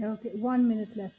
Okay, 1 minute left.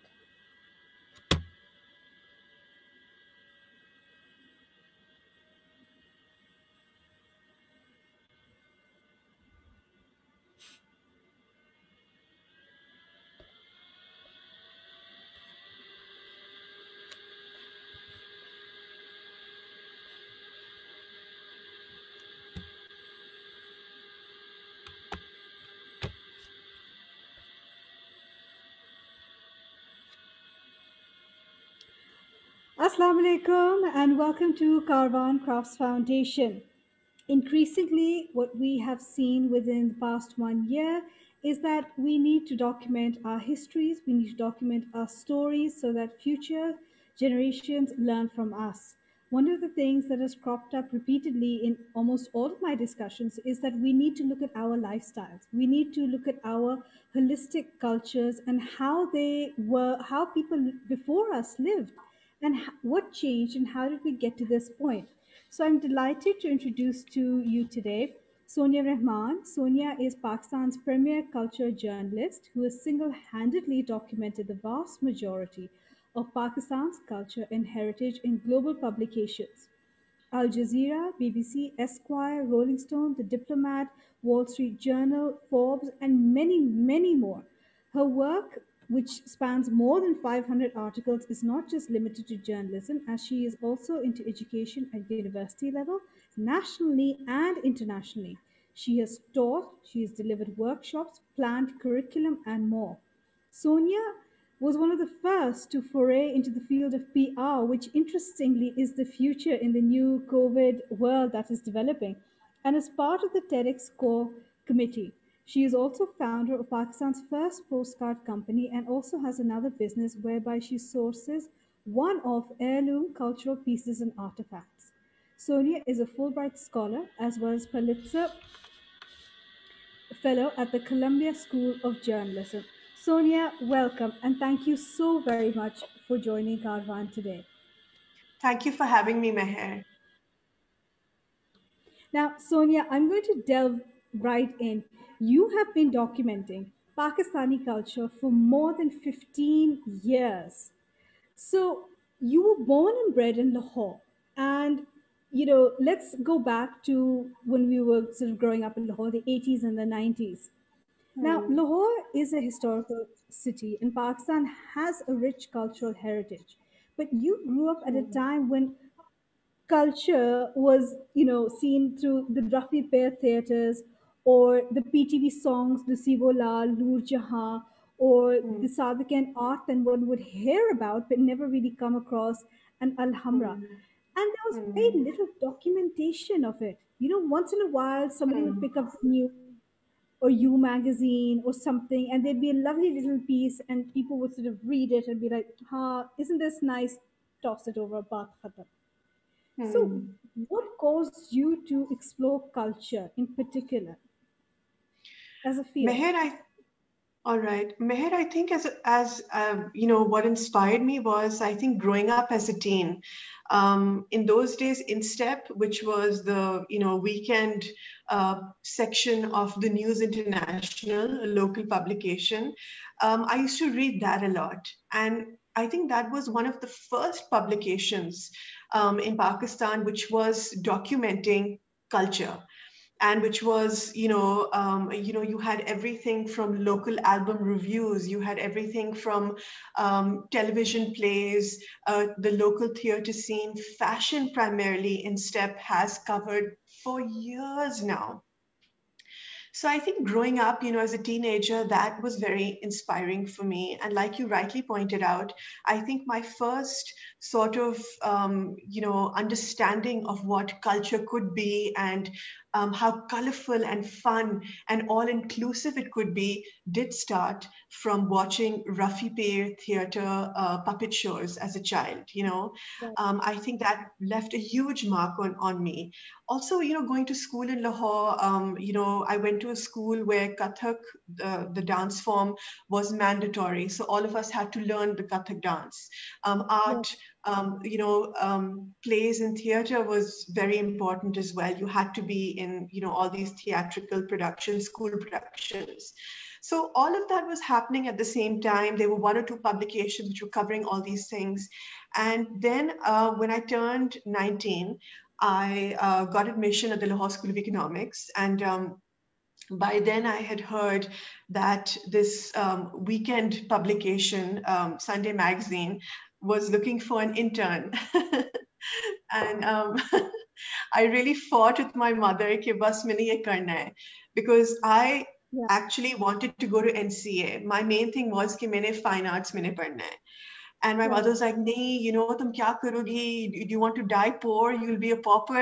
Assalamu alaikum and welcome to Karwan Crafts Foundation. Increasingly, what we have seen within the past 1 year is that we need to document our histories, we need to document our stories so that future generations learn from us. One of the things that has cropped up repeatedly in almost all of my discussions is that we need to look at our lifestyles. We need to look at our holistic cultures and how people before us lived and what changed and how did we get to this point. So I'm delighted to introduce to you today Sonia Rahman. Sonia is Pakistan's premier culture journalist who has single-handedly documented the vast majority of Pakistan's culture and heritage in global publications. Al Jazeera, BBC, Esquire, Rolling Stone, The Diplomat, Wall Street Journal, Forbes, and many, many more. Her work, which spans more than 500 articles, is not just limited to journalism, as she is also into education at university level, nationally and internationally. She has taught, she has delivered workshops, planned curriculum, and more. Sonia was one of the first to foray into the field of PR, which interestingly is the future in the new COVID world that is developing. And as part of the TEDx Core Committee, she is also founder of Pakistan's first postcard company and also has another business whereby she sources one of heirloom cultural pieces and artifacts. Sonia is a Fulbright scholar as well as Pulitzer Fellow at the Columbia School of Journalism. Sonia, welcome and thank you so very much for joining Karvan today. Thank you for having me, Meher. Now, Sonia, I'm going to delve right in. You have been documenting Pakistani culture for more than 15 years. So, you were born and bred in Lahore. And, let's go back to when we were sort of growing up in Lahore, the 80s and the 90s. Now, Hmm. Lahore is a historical city, and Pakistan has a rich cultural heritage. But you grew up at a Hmm. time when culture was, seen through the Rafi Pair theatres or the PTV songs, the Sivo Lal, Noor Jahan, or Hmm. the Sadiq art that one would hear about but never really come across, and Alhamra. Hmm. And there was very Hmm. little documentation of it. Once in a while, somebody would Hmm. pick up the news or You magazine or something, and there'd be a lovely little piece, and people would sort of read it and be like, "Ha, isn't this nice?" Toss it over, baat khatam. So, Hmm. what caused you to explore culture in particular as a field? Meher, all right. Meher, I think what inspired me was I think growing up as a teen. In those days, Instep, which was the weekend section of the News International, a local publication, I used to read that a lot, and I think that was one of the first publications in Pakistan which was documenting culture, and which was you had everything from local album reviews, you had everything from television plays, the local theater scene, fashion primarily in Step has covered for years now. So I think growing up, as a teenager, that was very inspiring for me. And like you rightly pointed out, I think my first sort of, understanding of what culture could be, and how colorful and fun and all inclusive it could be, did start from watching Rafi Pir theater puppet shows as a child. Right. I think that left a huge mark on me. Also, going to school in Lahore, I went to a school where Kathak, the dance form, was mandatory. So all of us had to learn the Kathak dance. Yes. Art, plays and theater was very important as well. You had to be in, all these theatrical productions, school productions. So all of that was happening at the same time. There were one or two publications which were covering all these things. And then when I turned 19, I got admission at the Lahore School of Economics. And by then I had heard that this weekend publication, Sunday Magazine, was looking for an intern. And I really fought with my mother कि बस मैंने ये करना है, because I Yeah. actually wanted to go to NCA. My main thing was कि मैंने fine arts मैंने पढ़ना है. And my Right. mother was like, नहीं, you know, तुम क्या करोगी? Do you want to die poor? You'll be a pauper.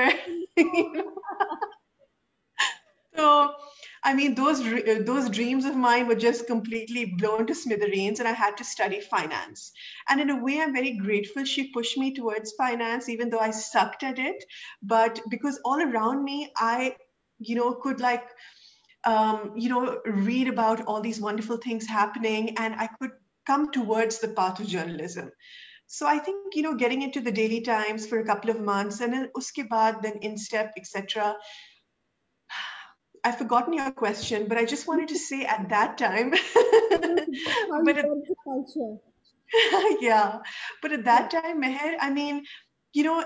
You know? So, I mean, those dreams of mine were just completely blown to smithereens, and I had to study finance. And in a way, I'm very grateful she pushed me towards finance, even though I sucked at it. But because all around me, I, could like, read about all these wonderful things happening, and I could come towards the path of journalism. So I think, getting into the Daily Times for a couple of months, and then uske baad, then Instep, etc. I've forgotten your question, but I just wanted to say at that time, How you but got into culture. yeah, but at Yeah. that time, Meher, I mean, you know,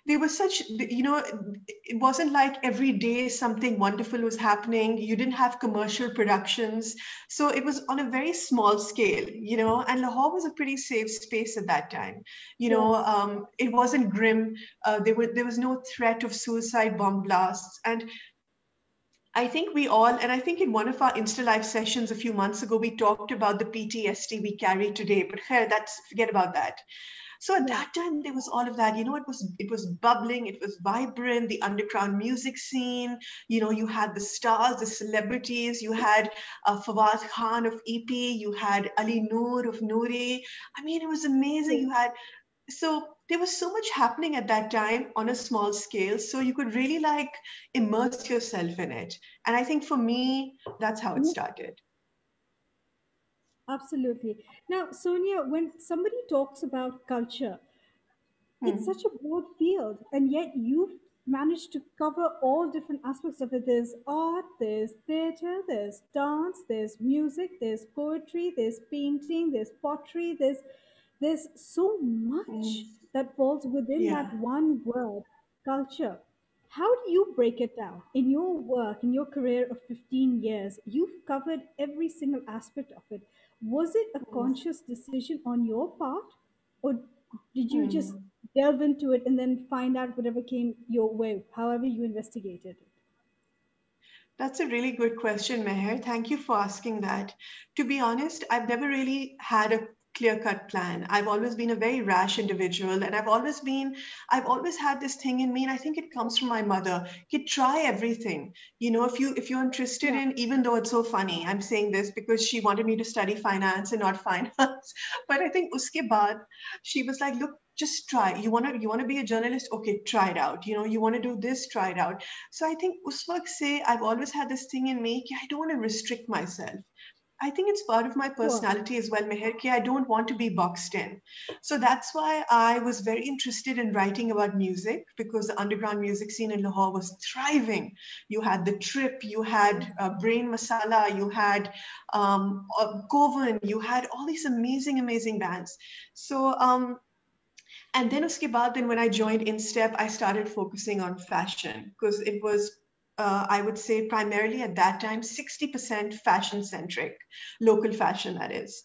there was such, it wasn't like every day something wonderful was happening. You didn't have commercial productions. So it was on a very small scale, and Lahore was a pretty safe space at that time. Yes. It wasn't grim. There was no threat of suicide bomb blasts. And I think we all, and I think in one of our Insta Live sessions a few months ago, we talked about the PTSD we carry today, but forget about that. So at Yeah. that time, there was all of that. It was bubbling, it was vibrant, the underground music scene. You had the stars, the celebrities. You had Fawaz Khan of EP. You had Ali Noor of Noori. I mean, it was amazing. Yes. So there was so much happening at that time on a small scale. So you could really like immerse yourself in it. And I think for me, that's how it Yeah. started. Absolutely. Now, Sonia, when somebody talks about culture, it's Hmm. such a broad field, and yet you've managed to cover all different aspects of it. There's art, there's theater, there's dance, there's music, there's poetry, there's painting, there's pottery, there's so Hmm. much that falls within Yeah. that one word, culture. How do you break it down? In your work, in your career of 15 years, you've covered every single aspect of it. Was it a Hmm. conscious decision on your part, or did you just Hmm. delve into it and then find out whatever came your way, however you investigated it? That's a really good question, Meher. Thank you for asking that. To be honest, I've never really had a clear-cut plan. I've always been a very rash individual, and I've always had this thing in me, and I think it comes from my mother. You try everything. If you're interested Yeah. in, even though it's so funny, I'm saying this because she wanted me to study finance and not finance. But I think uske baad, she was like, look, just try. You wanna be a journalist? Okay, try it out. You want to do this, try it out. So I think उस वक्त से I've always had this thing in me कि I don't want to restrict myself. I think it's part of my Sure. personality as well, Meher, कि I don't want to be boxed in. So that's why I was very interested in writing about music, because the underground music scene in Lahore was thriving. You had The Trip, you had Brain Masala, you had Kovan, you had all these amazing, amazing bands. So and then uske baad, then when I joined Instep, I started focusing on fashion because it was, I would say, primarily at that time, 60% fashion centric, local fashion, that is.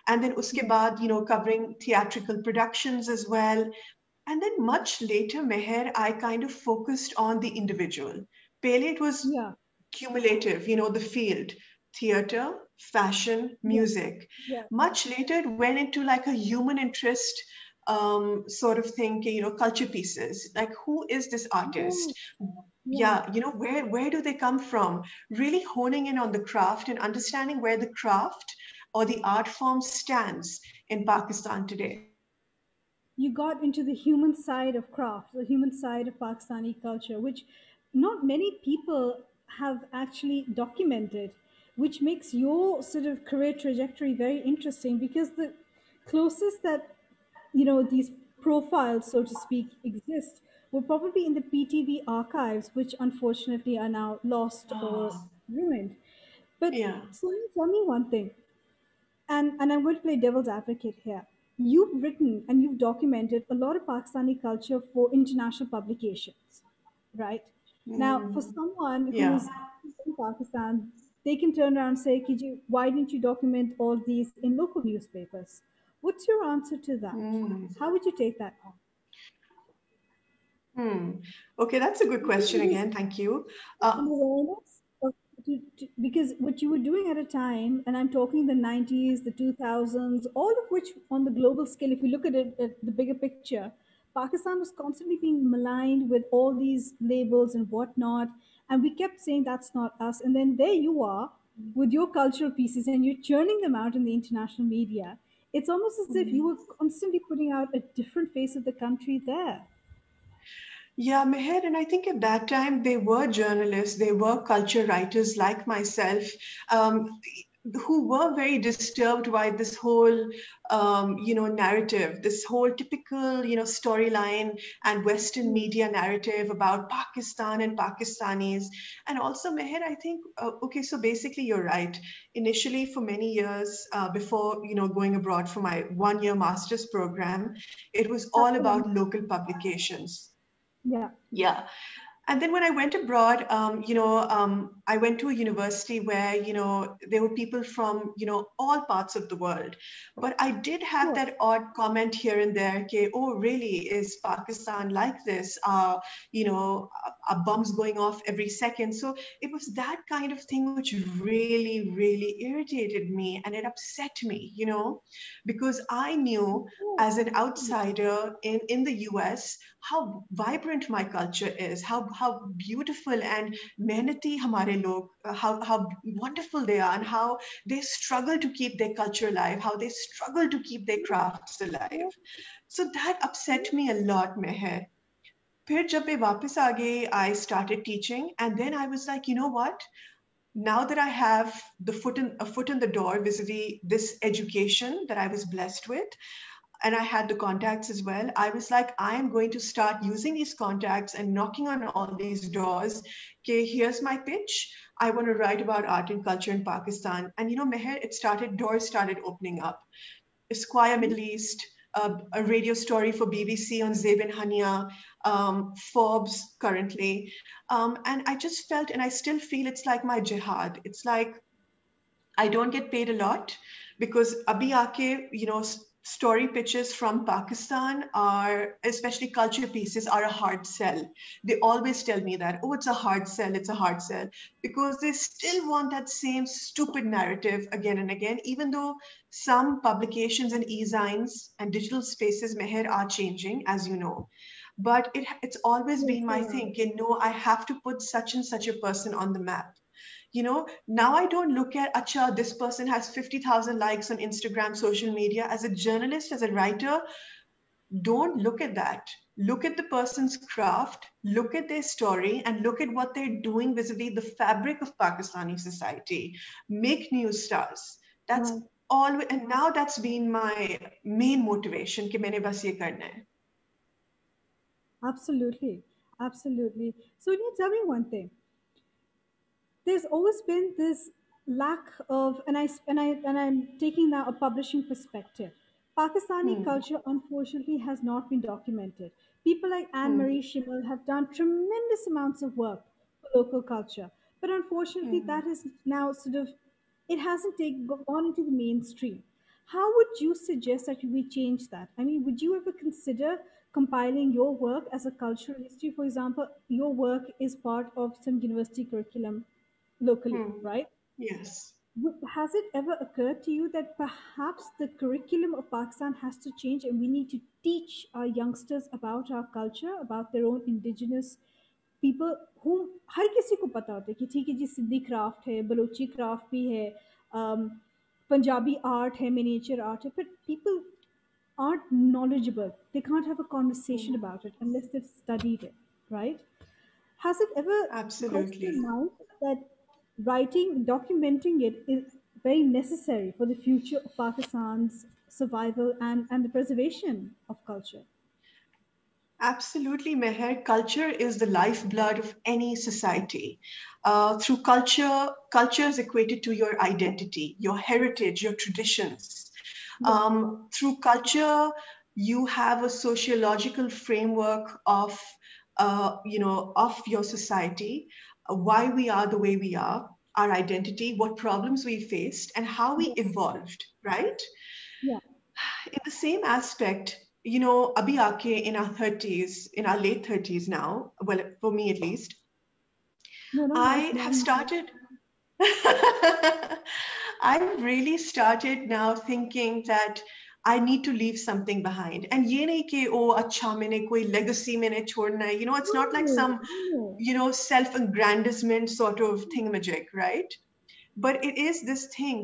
And then uske Yeah. baad, covering theatrical productions as well. And then much later, Meher, I kind of focused on the individual. Pele, it was Yeah. cumulative, the field, theater, fashion, Yeah. music. Yeah. Much later, it went into like a human interest sort of thing, culture pieces. Like, who is this Yeah. artist? Yeah. Yeah, where do they come from? Really honing in on the craft and understanding where the craft or the art form stands in Pakistan today. You got into the human side of craft, the human side of Pakistani culture, which not many people have actually documented, which makes your sort of career trajectory very interesting because the closest that these profiles, so to speak, exist were probably in the PTV archives, which unfortunately are now lost or ruined. But Yeah. so tell me one thing, and I'm going to play devil's advocate here. You've written and you've documented a lot of Pakistani culture for international publications, right? Now, for Mm. someone Yeah. who's in Pakistan, they can turn around and say, why didn't you document all these in local newspapers? What's your answer to that? Mm. How would you take that on? Hmm. Okay, that's a good Because question it is again. Thank you. an Uh, awareness of, because what you were doing at a time, and I'm talking the 90s, the 2000s, all of which on the global scale, if you look at it at the bigger picture, Pakistan was constantly being maligned with all these labels and whatnot, and we kept saying that's not us, and then there you are with your cultural pieces and you're churning them out in the international media. It's almost as if you were constantly putting out a different face of the country there. Yeah, Meher, and I think at that time they were journalists, they were culture writers like myself, um, who were very disturbed by this whole, narrative, this whole typical, storyline and Western media narrative about Pakistan and Pakistanis. And also, Meher, I think, okay, so basically you're right. Initially, for many years before, going abroad for my 1 year master's program, it was That's all what I'm. about local publications. Yeah. Yeah. And then when I went abroad, I went to a university where, there were people from, all parts of the world. But I did have Sure. that odd comment here and there, okay, oh, really, is Pakistan like this? Are bombs going off every second? So it was that kind of thing which really, really irritated me and it upset me, because I knew as an outsider in the US how vibrant my culture is, how beautiful and mehnati hamare log, how wonderful they are, and how they struggle to keep their culture alive, how they struggle to keep their crafts alive. So that upset me a lot, Meher. फिर जब मैं वापस आ गई, I started teaching, and then I was like, you know what? Now that I have a foot in the door vis-a-vis this education that I was blessed with, and I had the contacts as well, I was like, I am going to start using these contacts and knocking on all these doors. Okay, here's my pitch. I want to write about art and culture in Pakistan. And Meher, doors started opening up. Esquire Middle East, a radio story for BBC on Zebin Hania, Forbes currently. And I just felt, and I still feel it's like my jihad. It's like I don't get paid a lot because abhi aake, story pitches from Pakistan are, especially culture pieces, are a hard sell. They always tell me that, oh, it's a hard sell, it's a hard sell, because they still want that same stupid narrative again and again, even though some publications and e-zines and digital spaces, Meher, are changing, as you know. But it's always Yes, been my you're right. thing, no, I have to put such and such a person on the map. Now I don't look at, acha, this person has 50,000 likes on Instagram, social media. As a journalist, as a writer, don't look at that. Look at the person's craft, look at their story, and look at what they're doing vis-a-vis the fabric of Pakistani society. Make news stars. That's Right. all. And now that's been my main motivation, कि मैंने बस ये करना है. Absolutely. Absolutely. So, you tell me one thing. There's always been this lack of, and I'm taking now a publishing perspective. Pakistani Hmm. culture unfortunately has not been documented. People like Anne Hmm. Marie Schimmel have done tremendous amounts of work for local culture, but unfortunately Hmm. that is now sort of, it hasn't gone into the mainstream. How would you suggest that we change that? I mean, would you ever consider compiling your work as a cultural history? For example, your work is part of some university curriculum locally, Hmm. right? Yes. Has it ever occurred to you that perhaps the curriculum of Pakistan has to change and we need to teach our youngsters about our culture, about their own indigenous people whom हर किसी को पता होता है कि ठीक है जी Sindhi craft है Balochi craft भी है पंजाबी आर्ट है मिनिएचर आर्ट है but people aren't knowledgeable, they can't have a conversation Hmm. about it unless they've studied it, right? Has it ever crossed your Absolutely. mind that writing, documenting it is very necessary for the future of Pakistan's survival and the preservation of culture? Absolutely, Meher. Culture is the lifeblood of any society. Through culture, culture is equated to your identity, your heritage, your traditions. Yeah. Through culture, you have a sociological framework of, of your society, why we are the way we are, our identity, what problems we faced, and how we Yes. evolved. Right? Yeah. In the same aspect, abhi aake in our 30s, in our late 30s now, well, for me at least, No, no, nice. I have started, I've really started now thinking that I need to leave something behind. And ye nahi ke, oh, acha maine koi legacy maine chhodna hai. It's not like No, some, no. self-aggrandizement sort of thingamajig, right? But it is this thing,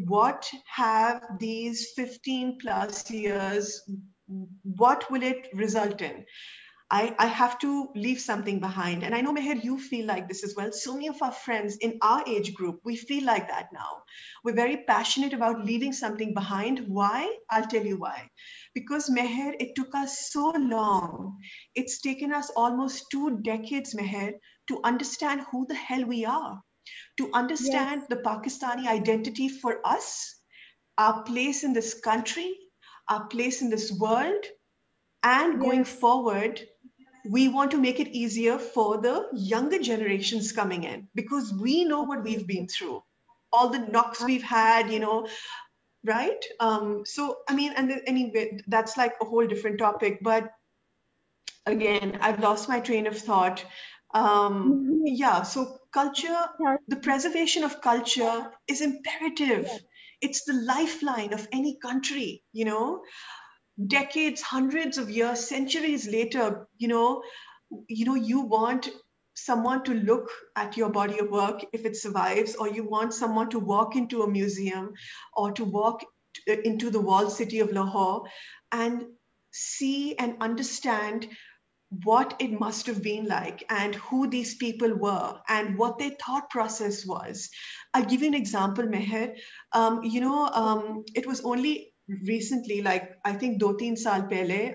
what have these 15 plus years, what will it result in? I have to leave something behind. And I know, Meher, you feel like this as well. So many of our friends in our age group, we feel like that now. We're very passionate about leaving something behind. Why? I'll tell you why. Because, Meher, it took us so long. It's taken us almost 2 decades, Meher, to understand who the hell we are, to Yes. understand the Pakistani identity for us, our place in this country, our place in this world, and going Yes. forward, we want to make it easier for the younger generations coming in because we know what we've been Absolutely. through, all the knocks we've had, right? So, I mean, and anyway, that's like a whole different topic. But again, I've lost my train of thought. Mhm. Yeah, so culture, Yeah. the preservation of culture is imperative. It's the lifeline of any country, decades, hundreds of years, centuries later, you want someone to look at your body of work if it survives, or you want someone to walk into a museum or to walk into the walled city of Lahore and see and understand what it must have been like and who these people were and what their thought process was. I'll give you an example, Meher. It was only recently, like I think 2-3 saal pehle,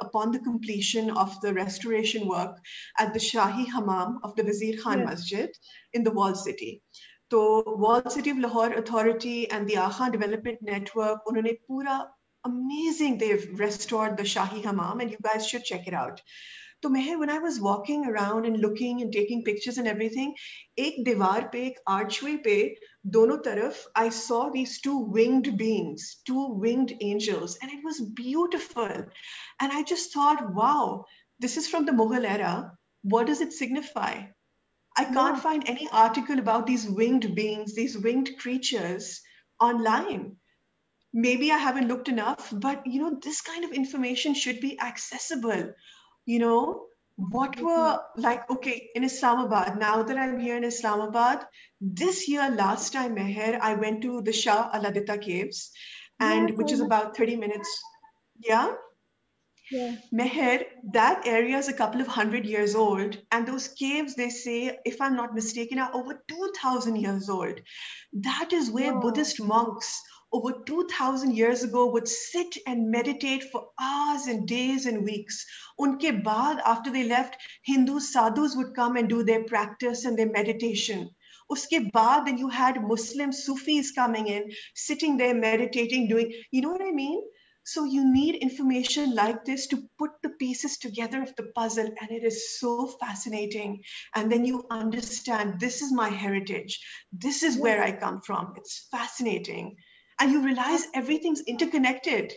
upon the completion of the restoration work at the Shahi Hammam of the Wazir Khan Yes. Masjid in the walled city. So Walled City of Lahore Authority and the Agha Development Network, उन्होंने पूरा amazing. They've restored the Shahi Hammam, and you guys should check it out. So Meher, when I was walking around and looking and taking pictures and everything, एक दीवार पे, एक archway पे, दोनों तरफ, I saw these two winged beings, two winged angels, and it was beautiful. And I just thought, wow, this is from the Mughal era. What does it signify? I can't Yeah. find any article about these winged beings, these winged creatures online. Maybe I haven't looked enough, but this kind of information should be accessible. You know, what Absolutely. were like, okay, in Islamabad, now that I'm here in Islamabad, this year, last time, Meher, I went to the Shah Aladita Caves, Yes, and I which is know. about 30 minutes. Yeah. Yeah. Meher, that area is a couple of 100 years old, and those caves, they say, if I'm not mistaken, are over 2,000 years old. That is where Wow. Buddhist monks over 2,000 years ago would sit and meditate for hours and days and weeks. Unke baad, after they left, Hindu sadhus would come and do their practice and their meditation. Uske baad, then you had Muslim Sufis coming in, sitting there meditating, doing, you know what I mean? So you need information like this to put the pieces together of the puzzle, and it is so fascinating. And then you understand this is my heritage. This is Yes. where I come from. It's fascinating. And you realize Absolutely. everything's interconnected.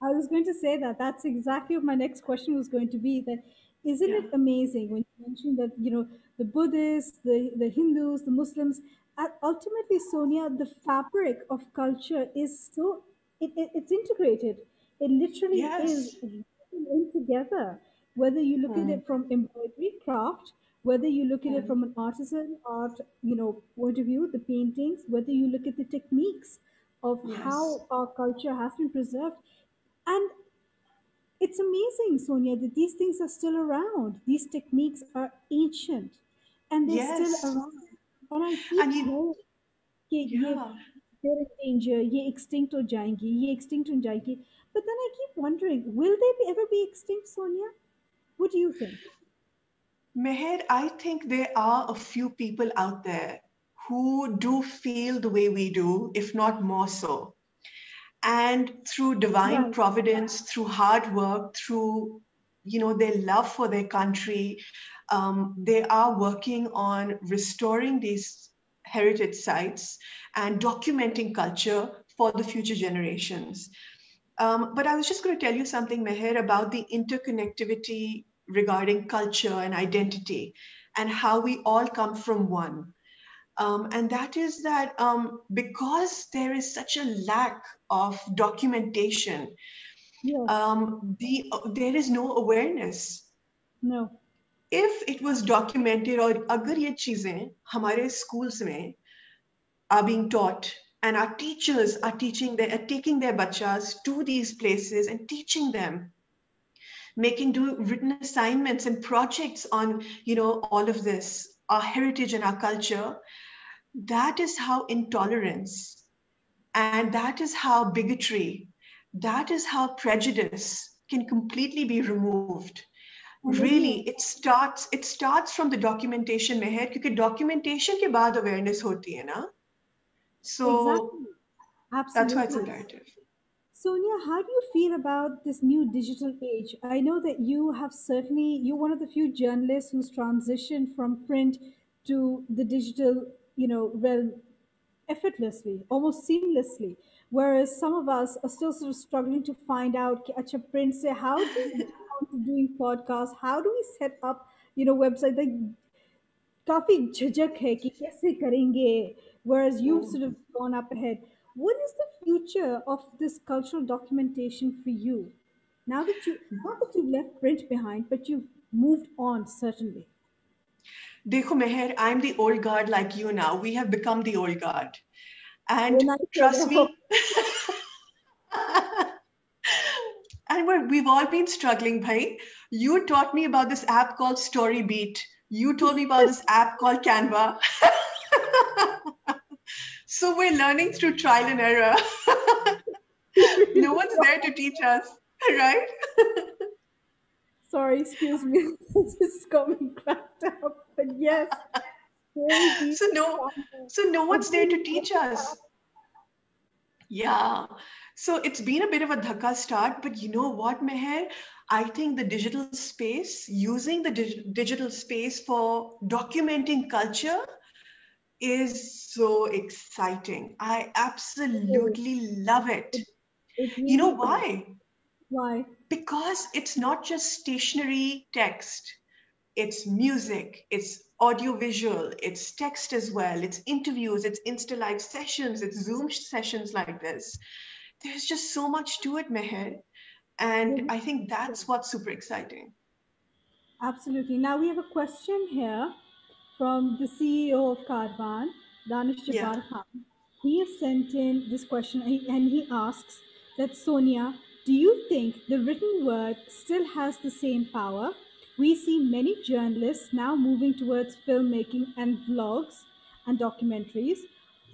I was going to say that. That's exactly what my next question was going to be. That isn't Yeah. it amazing when you mentioned that the Buddhists, the Hindus, the Muslims, ultimately, Sonia, the fabric of culture is so it's integrated. It literally is Yes. woven in together. Whether you look at Hmm. it from embroidery craft, whether you look at it Hmm. from an artisan art, point of view, the paintings, whether you look at the techniques of Yes. how our culture has been preserved, and it's amazing, Sonia, that these things are still around. These techniques are ancient and they're still Yes. around. And I And keep you, hearing कि ये yeah. they're in danger, ये extinct हो जाएंगी, ये extinct हो जाएंगी. But then I keep wondering, will they ever be extinct, Sonia? What do you think? Meher, I think there are a few people out there who do feel the way we do, if not more so. And through divine Right. providence, through hard work, through their love for their country, they are working on restoring these heritage sites and documenting culture for the future generations. But I was just going to tell you something, Meher, about the interconnectivity regarding culture and identity and how we all come from one. And that is that because there is such a lack of documentation, Yes. there is no awareness. No. If it was documented, और अगर ये चीजें हमारे schools में are being taught, and our teachers are taking their bachas to these places and teaching them, making do written assignments and projects on all of this, our heritage and our culture. That is how intolerance, and that is how bigotry, that is how prejudice can completely be removed. And then Really, it starts from the documentation, Meher, क्योंकि documentation के बाद awareness होती है ना. So exactly. that's why it's Absolutely. imperative. Sonia, how do you feel about this new digital age? I know that you have certainly, you're one of the few journalists who's transitioned from print to the digital, realm effortlessly, almost seamlessly. Whereas some of us are still sort of struggling to find out, कि अच्छा print से how do we get on to doing podcasts? How do we set up, website? Like काफी झिझक है कि कैसे करेंगे, whereas you've Mm. sort of gone up ahead. What is the future of this cultural documentation for you now that you, not that you've left print behind, but you've moved on, certainly? Dekho Meher, I'm the old guard like you now. We have become the old guard. Oh, And nice to trust know. me, and we've all been struggling, bhai. You taught me about this app called Storybeat. You told me about this app called Canva. So we're learning through trial and error. No one's there to teach us, right? Sorry, excuse me. This just got me cracked up. But yes, story beats So no, so no I've one's there been to teach us. Yeah. So it's been a bit of a dhaka start, but you know what, Meher? I think the digital space, using the digital space for documenting culture is so exciting. I it, absolutely love it. it, it You know really is. why? Why? Because it's not just stationary text. It's music, it's audiovisual, it's text as well, it's interviews, it's Insta Live sessions, it's Zoom sessions like this. There's just so much to it, Meher. And There I think really that's what's super exciting. absolutely. Now we have a question here from the CEO of Karvan, Danish Yeah. Jabbar Khan. He has sent in this question and he asks that Sonia, do you think the written word still has the same power? We see many journalists now moving towards filmmaking and vlogs and documentaries.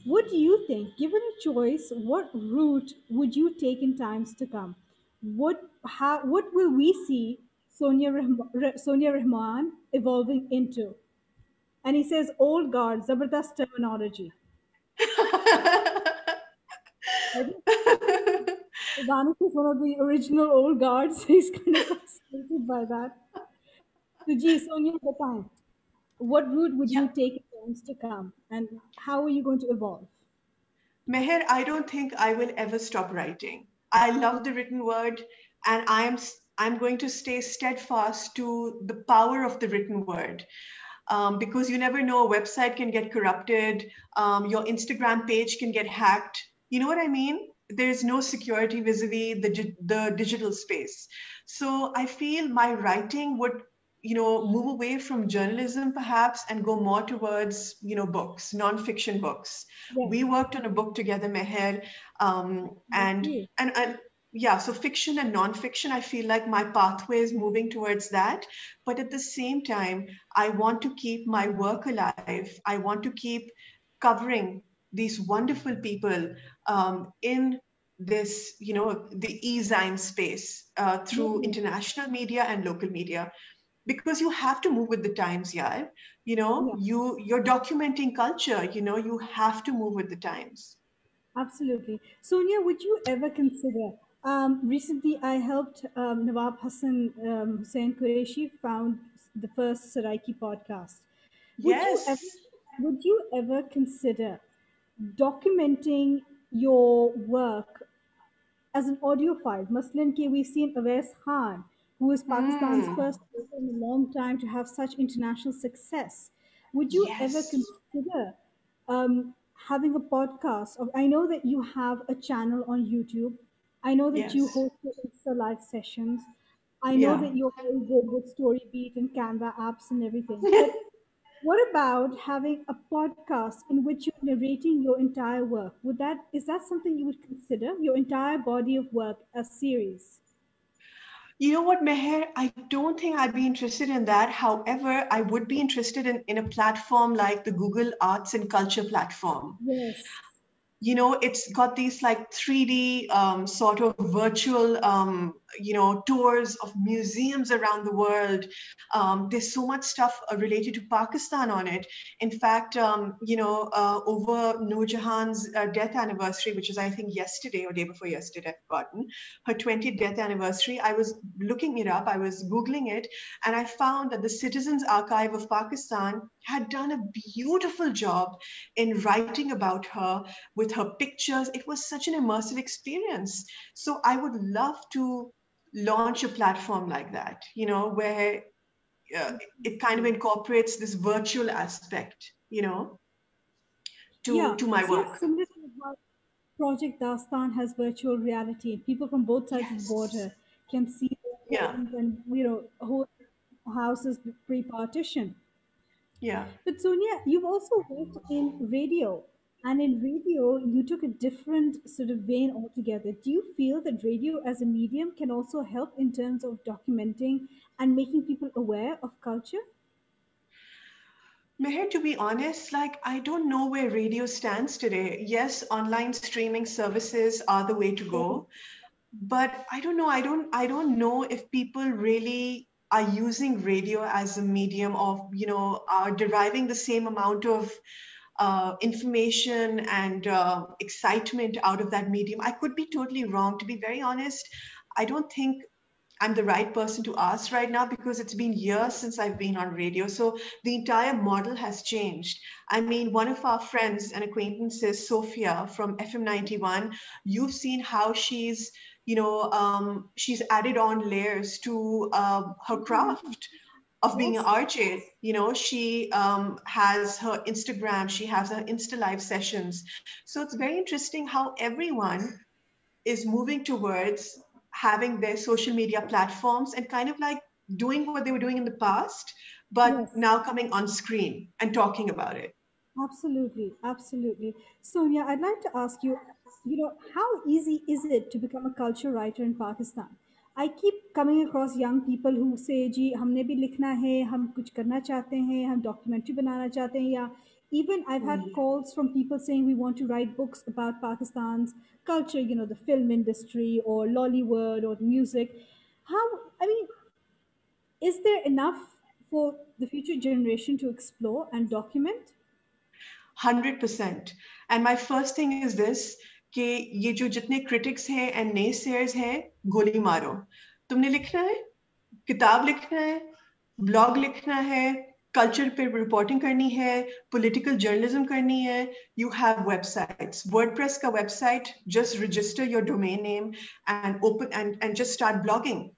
What do you think? Given a choice, what route would you take in times to come? What will we see Sonia Rahman evolving into? And he says, old guard, Zabardast terminology. I think Danish is one of the original old guards. He's kind of fascinated by that. So, gee, Sonia, बताएं, what route would Yeah. you take in times to come? And how are you going to evolve? Meher, I don't think I will ever stop writing. I love the written word, and I'm going to stay steadfast to the power of the written word. Because you never know, a website can get corrupted, your Instagram page can get hacked. You know what I mean? There's no security vis-a-vis the digital space. So I feel my writing would, move away from journalism perhaps and go more towards, books, non-fiction books. Yes, We worked on a book together, Meher, I and see. and yeah, so fiction and non-fiction, I feel like my pathway is moving towards that. But at the same time, I want to keep my work alive. I want to keep covering these wonderful people in this, the e-zine space through Yeah, international media and local media, because you have to move with the times, yeah. yeah, You're documenting culture, you have to move with the times. absolutely. Sonia, would you ever consider? Recently, I helped Nawab Hussain Qureshi found the first Saraiki podcast. Would you ever, Yes. would you ever consider documenting your work as an audio file? Muslim K, we've seen Awais Khan, who is Pakistan's Hmm. first person in a long time to have such international success. Would you ever Yes. consider having a podcast? I know that you have a channel on YouTube. I know that you Yes. host your Insta live sessions. I know Yeah. that you're very good with Storybeat and Canva apps and everything. But what about having a podcast in which you're narrating your entire work? Is that something you would consider? Your entire body of work as series? You know what, Meher? I don't think I'd be interested in that. However, I would be interested in a platform like the Google Arts and Culture platform. Yes. It's got these like 3D sort of virtual, tours of museums around the world. There's so much stuff related to Pakistan on it. In fact, over Noor Jahan's death anniversary, which is I think yesterday or day before yesterday, I've forgotten, her 20th death anniversary, I was looking it up, I was Googling it, and I found that the Citizens Archive of Pakistan had done a beautiful job in writing about her with her pictures. It was such an immersive experience. So I would love to launch a platform like that, where uh, it kind of incorporates this virtual aspect, Yeah. to my work. Similar to how Project Dastan has virtual reality. People from both sides of the Yes. border can see their Yeah. homes and whole houses pre-partition. Yeah. But Sonia, you've also worked in radio, and in radio, you took a different sort of vein altogether. Do you feel that radio as a medium can also help in terms of documenting and making people aware of culture? Meher, to be honest, like I don't know where radio stands today. Yes, online streaming services are the way to go, but I don't know. I don't know if people really are using radio as a medium of, are deriving the same amount of information and excitement out of that medium. I could be totally wrong. To be very honest, I don't think I'm the right person to ask right now because it's been years since I've been on radio. So the entire model has changed. I mean, one of our friends and acquaintances, Sophia from FM 91, you've seen how she's added on layers to her craft of being an Yes, RJ. She has her Instagram, she has her Insta live sessions. So it's very interesting how everyone is moving towards having their social media platforms and kind of like doing what they were doing in the past, but yes. now coming on screen and talking about it. Absolutely, absolutely. Sonia, I'd like to ask you, how easy is it to become a culture writer in Pakistan? I keep coming across young people who say, जी हमने भी लिखना है, हम कुछ करना चाहते हैं, हम documentary बनाना चाहते हैं, या even I've had Mm. calls from people saying we want to write books about Pakistan's culture, the film industry or Lollywood or music. How, I mean, is there enough for the future generation to explore and document? 100%. And my first thing is this, कि ये जो जितने critics हैं and naysayers हैं, गोली मारो. तुमने लिखना है, किताब लिखना है, ब्लॉग लिखना है, कल्चर पे रिपोर्टिंग करनी है, पॉलिटिकल जर्नलिज्म करनी है, you have websites. WordPress का website, just register your domain name and open and just start blogging.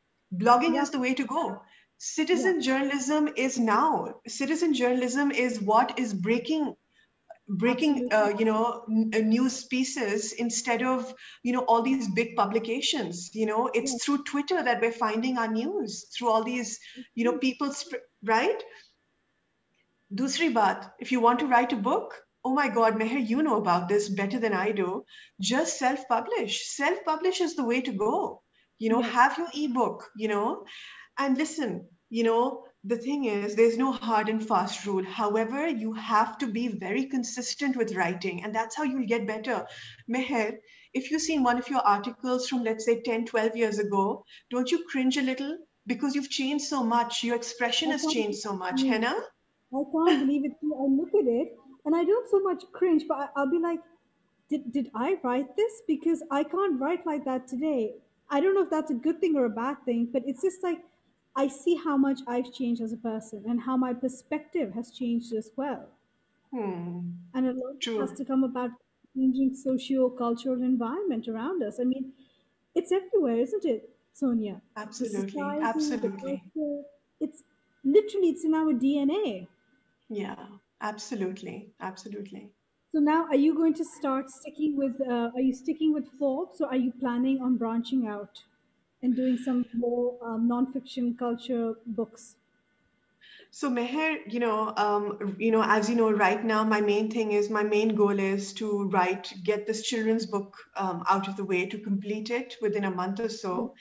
Blogging Yeah, is the way to go. yeah. Citizen journalism is now. Citizen journalism is what is breaking Absolutely. news pieces instead of all these big publications. It's Yes. through Twitter that we're finding our news, through all these people, right? Dusri baat, if you want to write a book, oh my God, Meher, you know about this better than I do. Just self-publish. Self-publish is the way to go. Yes. Have your ebook, and listen, the thing is, there's no hard and fast rule. However, you have to be very consistent with writing, and that's how you'll get better. Meher, if you've seen one of your articles from, let's say, 10, 12 years ago, don't you cringe a little? Because you've changed so much. Your expression I has can't changed so much. believe Henna? I can't believe it too. I look at it and I don't so much cringe, but I'll be like, did I write this? Because I can't write like that today. I don't know if that's a good thing or a bad thing, but it's just like I see how much I've changed as a person and how my perspective has changed as well. Hmm. And a lot has True. to come about changing socio-cultural environment around us. I mean, it's everywhere, isn't it, Sonia? The Absolutely. society, the Absolutely. culture, it's literally it's in our DNA. Yeah. Absolutely. Absolutely. So now, are you going to start sticking with? Are you sticking with Forbes, or are you planning on branching out and doing some more non-fiction culture books? So Meher, as you know, right now my main goal is to get this children's book out of the way, to complete it within a month or Yeah. so,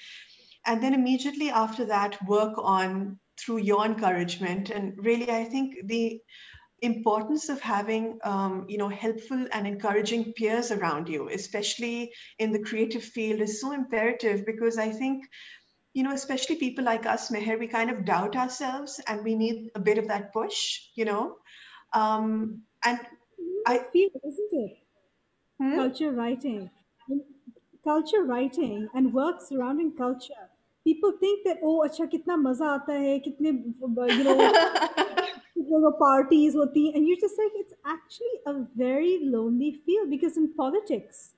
and then immediately after that, work on through your encouragement. And really, I think the importance of having helpful and encouraging peers around you, especially in the creative field, is so imperative, because I think, especially people like us, Meher, we kind of doubt ourselves and we need a bit of that push, and New I, field, isn't it? hmm? Culture writing, and culture writing, and work surrounding culture. People think that oh, अच्छा कितना मजा आता है, कितने parties होती हैं, and you're just like it's actually a very lonely field because in politics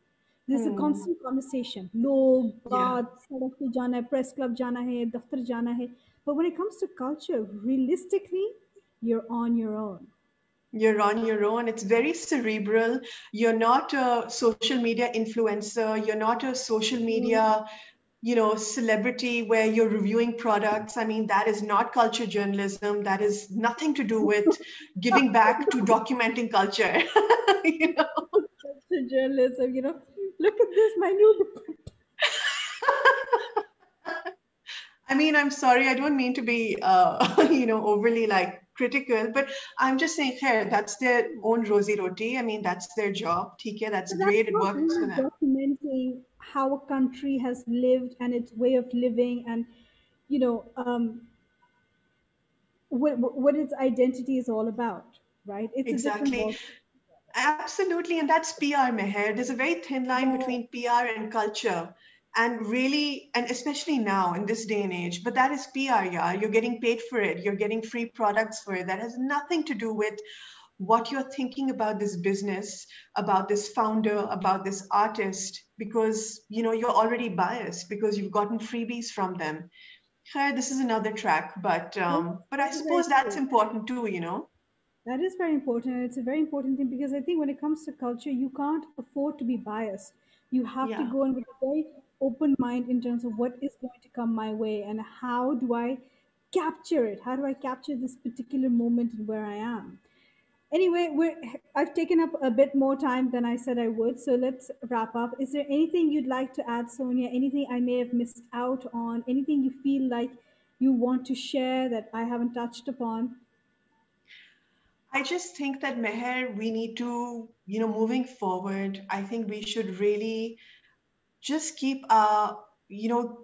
there's a Hmm. constant conversation. लोग Yeah. बात सड़क पे जाना है, press club जाना है, दफ्तर जाना है. But when it comes to culture, realistically, you're on your own. You're on your own. It's very cerebral. You're not a social media influencer. You're not a social media, celebrity where you're reviewing products. I mean, that is not culture journalism. That is nothing to do with giving back to documenting culture. you know? Culture journalism, look at this, my new I mean, I'm sorry, I don't mean to be, overly like critical, but I'm just saying, hey, that's their own rosy roti. I mean, that's their job. TK, that's But that's great. It not works for really them. documenting how a country has lived and its way of living and you know um, what its identity is all about, right? It's a different Exactly. ball. Absolutely. And that's PR, Meher. There's a very thin line Yeah, between PR and culture. And really, and especially now in this day and age, but that is PR, yeah. You're getting paid for it. You're getting free products for it. That has nothing to do with what you're thinking about this business, about this founder, about this artist, because you're already biased because you've gotten freebies from them. Khair, this is another track, but that's but I very, very suppose that's true. important too. That is very important, and it's a very important thing because I think when it comes to culture, you can't afford to be biased. You have to Yeah. go in with a very open mind in terms of what is going to come my way and how do I capture it? How do I capture this particular moment and where I am? Anyway, I've taken up a bit more time than I said I would, so let's wrap up. Is there anything you'd like to add, Sonia? Anything I may have missed out on? Anything you feel like you want to share that I haven't touched upon? I just think that Meher, we need to, moving forward, I think we should really just you know,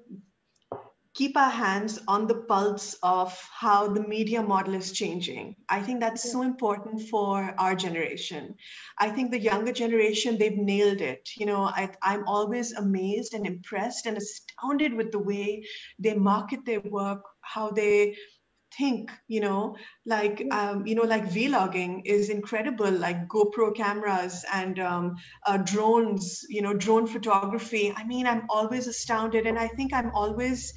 keep our hands on the pulse of how the media model is changing. I think that's Yeah. so important for our generation. I think the younger generation, they've nailed it. I'm always amazed and impressed and astounded with the way they market their work, how they think, Yeah. like vlogging is incredible, like GoPro cameras and drones, drone photography. I mean, I'm always astounded, and I think I'm always,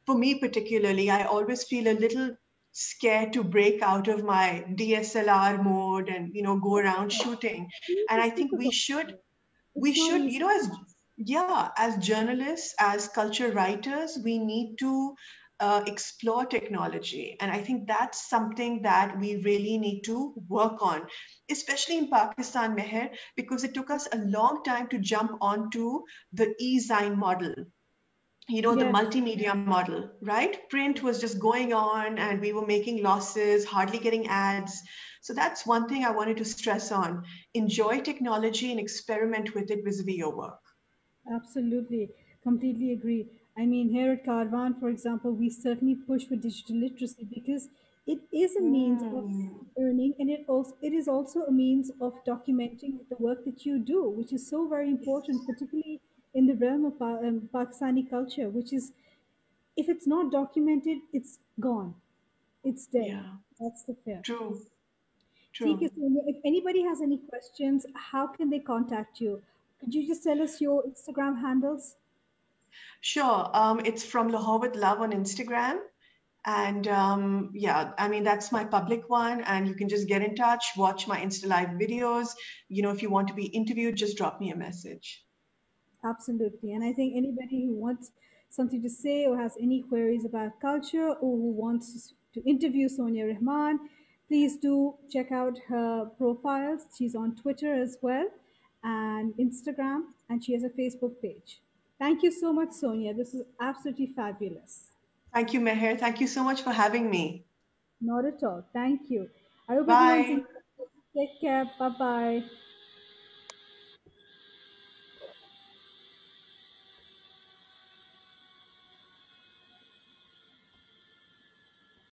for me particularly, I always feel a little scared to break out of my DSLR mode and go around shooting. You need And to I think think we about should it. we It's not should easy. as yeah, as journalists, as culture writers, we need to explore technology, and I think that's something that we really need to work on, especially in Pakistan, Meher, because it took us a long time to jump onto the e-zine model. the Yes, multimedia model, right? Print was just going on and we were making losses, hardly getting ads. So that's one thing I wanted to stress on. Enjoy technology and experiment with it vis-a-vis your work. absolutely. Completely agree. I mean, here at Carvan, for example, we certainly push for digital literacy because it is a means of Mm. earning, and it is also a means of documenting the work that you do, which is so very important, particularly in the realm of Pakistani culture, which is, if it's not documented, it's gone, it's dead. Yeah, That's the fear. true, ठीक है, true. Sonia. If anybody has any questions, how can they contact you? Could you just tell us your Instagram handles? Sure. It's from Lahore with Love on Instagram. And yeah, I mean, that's my public one. And you can just get in touch, watch my Insta Live videos. If you want to be interviewed, just drop me a message. Absolutely. And I think anybody who wants something to say or has any queries about culture or who wants to interview Sonia Rahman, please do check out her profiles. She's on Twitter as well and Instagram, and she has a Facebook page. Thank you so much, Sonia. This is absolutely fabulous. Thank you, Meher. Thank you so much for having me. Not at all. Thank you. I hope everyone's Bye. in. Take care. Bye bye.